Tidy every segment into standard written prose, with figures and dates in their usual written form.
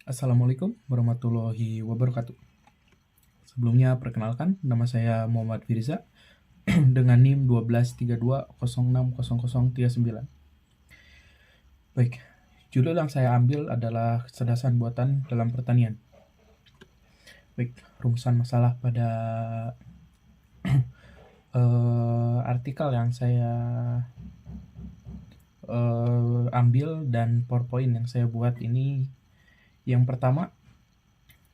Assalamualaikum warahmatullahi wabarakatuh. Sebelumnya perkenalkan, nama saya Muhammad Firza dengan NIM 1232060039. Baik, judul yang saya ambil adalah kecerdasan buatan dalam pertanian. Baik, rumusan masalah pada artikel yang saya ambil dan PowerPoint yang saya buat ini, yang pertama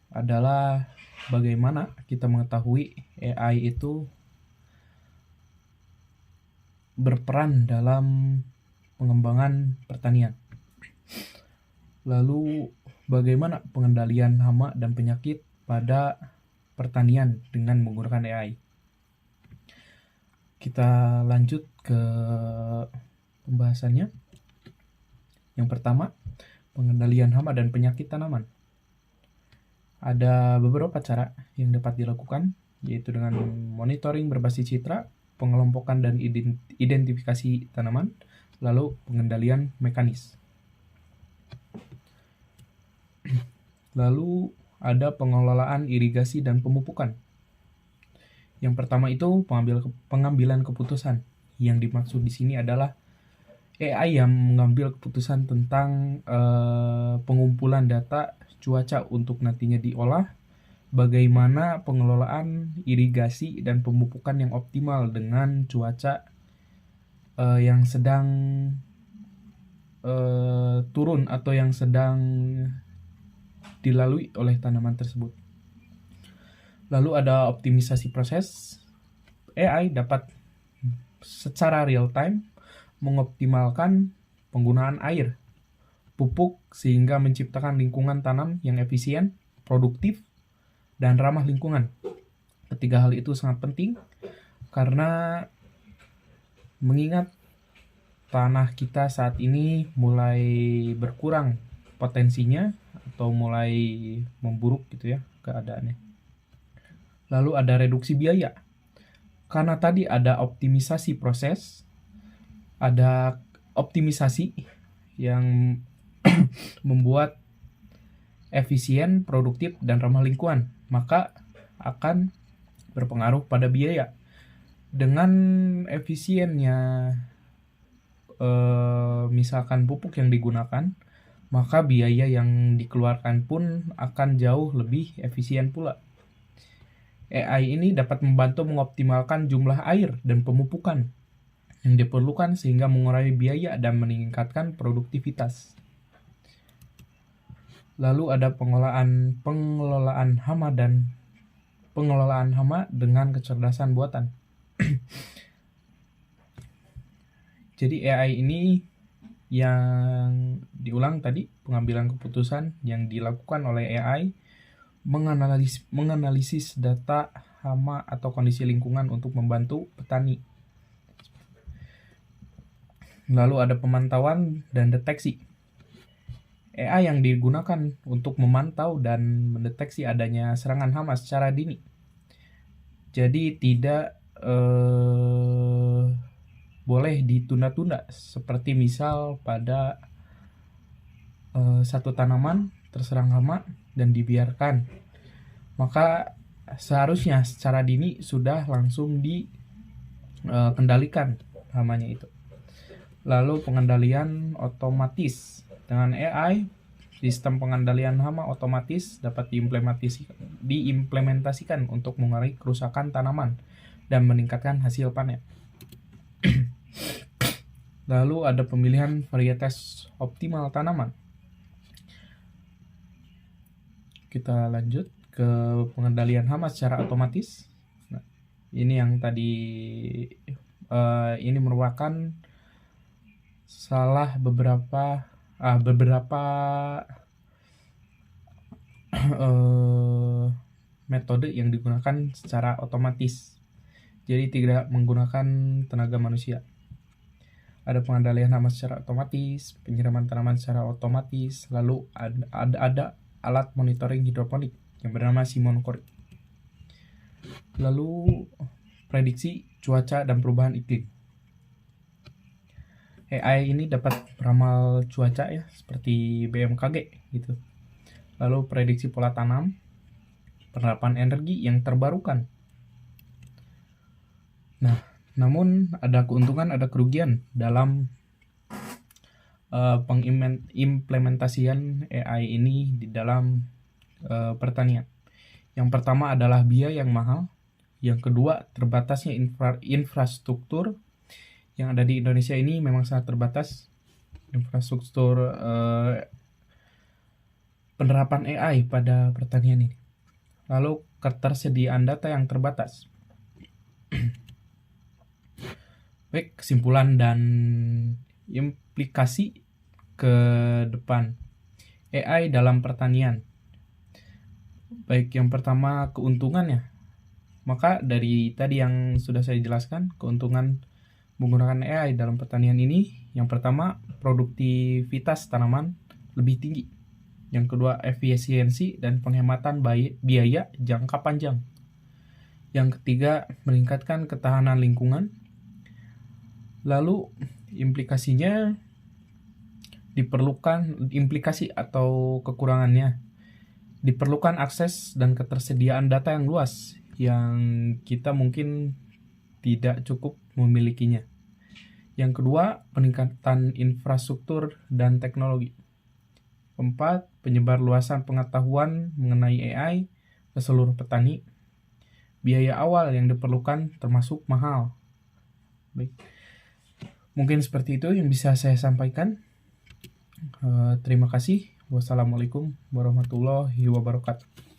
adalah bagaimana kita mengetahui AI itu berperan dalam pengembangan pertanian. Lalu bagaimana pengendalian hama dan penyakit pada pertanian dengan menggunakan AI. Kita lanjut ke pembahasannya. Yang pertama, pengendalian hama dan penyakit tanaman. Ada beberapa cara yang dapat dilakukan, yaitu dengan monitoring berbasis citra, pengelompokan dan identifikasi tanaman, lalu pengendalian mekanis. Lalu ada pengelolaan irigasi dan pemupukan. Yang pertama itu pengambilan keputusan. Yang dimaksud di sini adalah AI yang mengambil keputusan tentang pengumpulan data cuaca untuk nantinya diolah, bagaimana pengelolaan irigasi dan pemupukan yang optimal dengan cuaca yang sedang turun atau yang sedang dilalui oleh tanaman tersebut. Lalu ada optimisasi proses. AI dapat secara real time mengoptimalkan penggunaan air, pupuk sehingga menciptakan lingkungan tanam yang efisien, produktif, dan ramah lingkungan. Ketiga hal itu sangat penting karena mengingat tanah kita saat ini mulai berkurang potensinya atau mulai memburuk gitu ya keadaannya. Lalu ada reduksi biaya. Karena tadi ada optimisasi proses, ada optimisasi yang membuat efisien, produktif, dan ramah lingkungan, maka akan berpengaruh pada biaya. Dengan efisiennya misalkan pupuk yang digunakan, maka biaya yang dikeluarkan pun akan jauh lebih efisien pula. AI ini dapat membantu mengoptimalkan jumlah air dan pemupukan yang diperlukan sehingga mengurangi biaya dan meningkatkan produktivitas. Lalu ada pengelolaan hama dengan kecerdasan buatan. Jadi AI ini yang diulang tadi, pengambilan keputusan yang dilakukan oleh AI menganalisis data hama atau kondisi lingkungan untuk membantu petani. Lalu ada pemantauan dan deteksi. AI yang digunakan untuk memantau dan mendeteksi adanya serangan hama secara dini. Jadi tidak boleh ditunda-tunda, seperti misal pada satu tanaman terserang hama dan dibiarkan, maka seharusnya secara dini sudah langsung dikendalikan hamanya itu. Lalu pengendalian otomatis. Dengan AI, sistem pengendalian hama otomatis dapat diimplementasikan untuk mengurangi kerusakan tanaman dan meningkatkan hasil panen. Lalu ada pemilihan varietas optimal tanaman. Kita lanjut ke pengendalian hama secara otomatis. Nah, ini yang tadi ini merupakan salah beberapa metode yang digunakan secara otomatis. Jadi tidak menggunakan tenaga manusia. Ada pengendalian hama secara otomatis, penyiraman tanaman secara otomatis, lalu ada alat monitoring hidroponik yang bernama Simonocorit. Lalu prediksi cuaca dan perubahan iklim. AI ini dapat meramal cuaca ya, seperti BMKG gitu. lalu prediksi pola tanam, penerapan energi yang terbarukan. Nah, namun ada keuntungan, ada kerugian dalam pengimplementasian AI ini di dalam pertanian. Yang pertama adalah biaya yang mahal. Yang kedua, terbatasnya infrastruktur yang ada di Indonesia ini memang sangat terbatas. Infrastruktur penerapan AI pada pertanian ini. Lalu ketersediaan data yang terbatas. Baik, kesimpulan dan implikasi ke depan AI dalam pertanian. Baik, yang pertama keuntungannya. Maka dari tadi yang sudah saya jelaskan, keuntungan menggunakan AI dalam pertanian ini, yang pertama produktivitas tanaman lebih tinggi. Yang kedua efisiensi dan penghematan biaya jangka panjang. Yang ketiga meningkatkan ketahanan lingkungan. Lalu implikasinya implikasi atau kekurangannya. Diperlukan akses dan ketersediaan data yang luas yang kita mungkin tidak cukup memilikinya. Yang kedua, peningkatan infrastruktur dan teknologi. Keempat, penyebarluasan pengetahuan mengenai AI ke seluruh petani. Biaya awal yang diperlukan termasuk mahal. Baik. Mungkin seperti itu yang bisa saya sampaikan. Terima kasih. Wassalamualaikum warahmatullahi wabarakatuh.